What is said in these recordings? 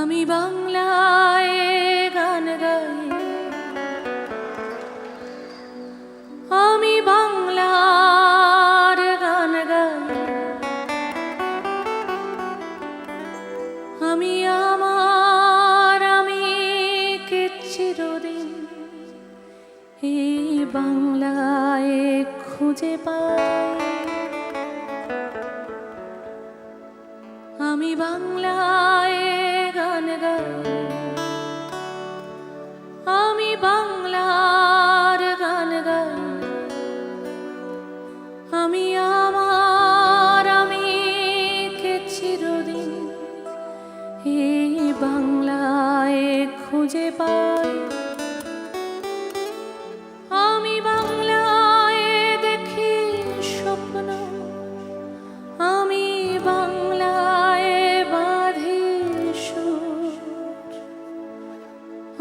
আমি বাংলায় গান গাই, আমি বাংলার গান গাই, আমি আমি কে চিরদিন এই বাংলায় খুঁজে পাই। আমি বাংলায় গান গাই, আমি বাংলার গান গাই, আমি আমি কে চিরদিন এই বাংলায় খুঁজে পাই। আমি বাংলায় দেখি স্বপ্ন, আমি বাংলায় বাঁধি সুর,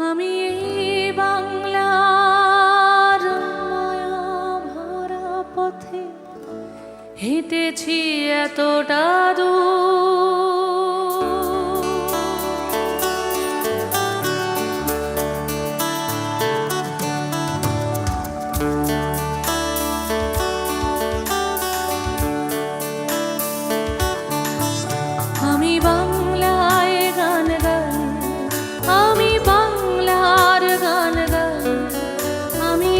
আমি এই বাংলার মায়া ভরা পথে হেঁটেছি এতটা দূর। আমি বাংলায় গান গাই, আমি বাংলার গান গাই, আমি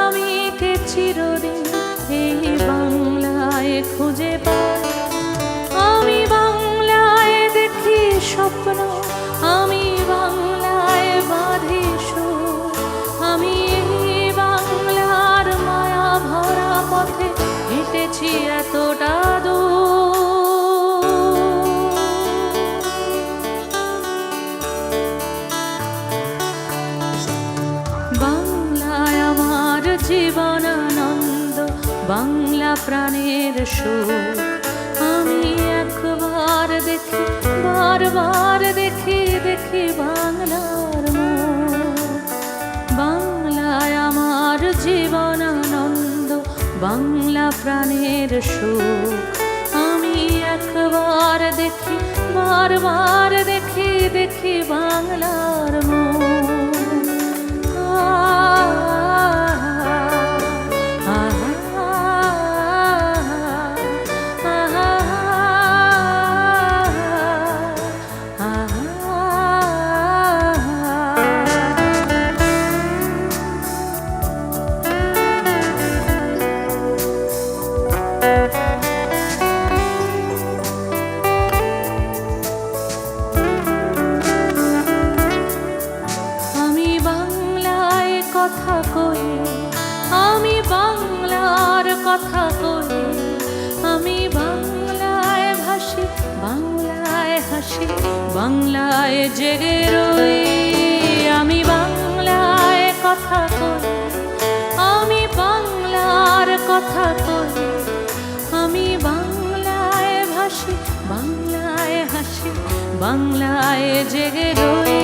আমি কে চিরদিন এই বাংলায় খুঁজে পাই। আমি বাংলায় দেখি স্বপ্ন, আমি বাংলায় বাঁধি সুর, আমি এই বাংলার মায়া ভরা পথে হেঁটেছি এতটা দূর। বাংলায় আমার জীবনানন্দ, বাংলা প্রাণের সুখ। আমি একবার দেখি, বারবার দেখি, দেখি বাংলার মুখ। বাংলায় আমার জীবনানন্দ, বাংলা প্রাণের সুখ। আমি একবার দেখি, বারবার দেখি, দেখি বাংলার মুখ। কথা কই, আমি বাংলার কথা কই, আমি বাংলায় ভাসি, বাংলায় হাসি, বাংলায় জেগে রই। আমি বাংলায় কথা কই, আমি বাংলার কথা কই, আমি বাংলায় ভাসি, বাংলায় হাসি, বাংলায় জেগে রই।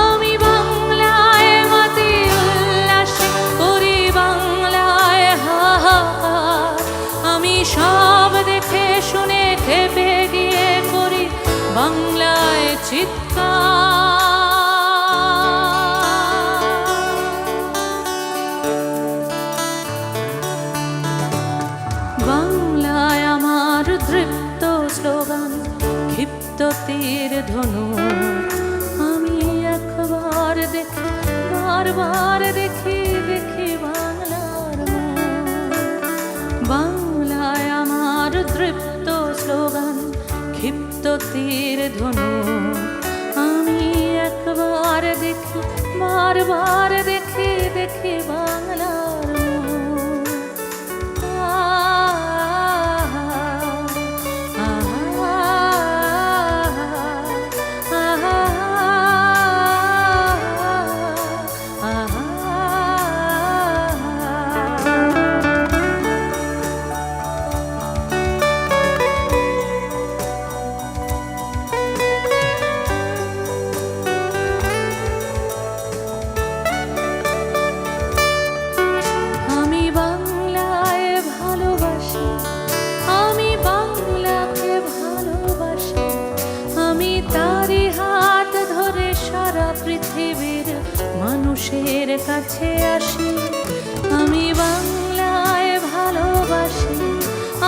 আমি বাংলায় মাতি উল্লাসে করি, বাংলায় হাহাকার, আমি সব দেখে শুনে খেপে গিয়ে করি বাংলায় চিৎকার। বাংলায় আমার দৃপ্ত স্লোগান, ক্ষিপ্ত তীর ধনু। আমি একবার দেখি, বারবার দেখি, দেখি বাংলার মুখ। বাংলায় আমার দৃপ্ত স্লোগান, ক্ষিপ্ত তীর ধনু। আমি একবার দেখি, বারবার দেখি, দেখি বাংলার মুখ। তারি হাত ধরে সারা পৃথিবীর মানুষের কাছে আসি। আমি বাংলায় ভালোবাসি,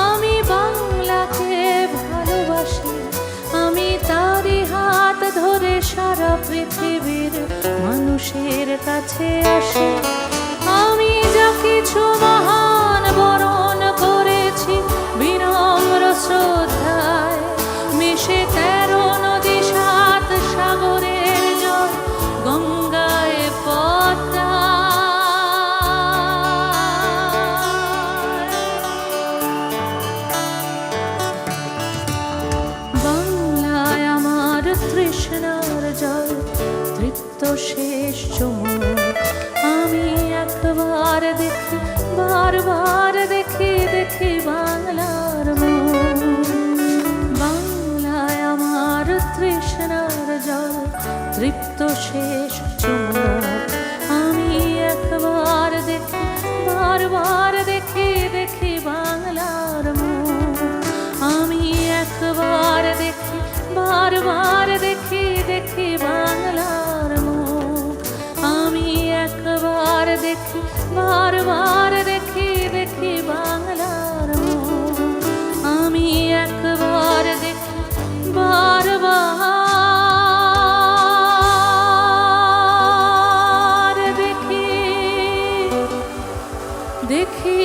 আমি বাংলাকে ভালোবাসি। আমি তারি হাত ধরে সারা পৃথিবীর মানুষের কাছে আসি। আমি যা কিছু মহান বরণ করেছি বিনম্র শ্রদ্ধায়, মিশে 13 নদী 7 সাগরের জল গঙ্গায় পদ্মায়। বাংলায় আমার তৃষ্ণার জল তৃপ্ত শেষ চুমুক। আমি একবার দেখি, বারবার দেখি, দেখি বাংলার মুখ। বাংলায় আমার তৃষ্ণার জল তৃপ্ত শেষ চুমুক। আমি একবার দেখি, বারবার দেখি, দেখি বাংলার মুখ। আমি একবার দেখি, বারবার দেখি, দেখি বাংলার মুখ। আমি একবার দেখি, বারবার দেখি, দেখি বাংলার মুখ। আমি একবার দেখি, বারবার দেখি, দেখি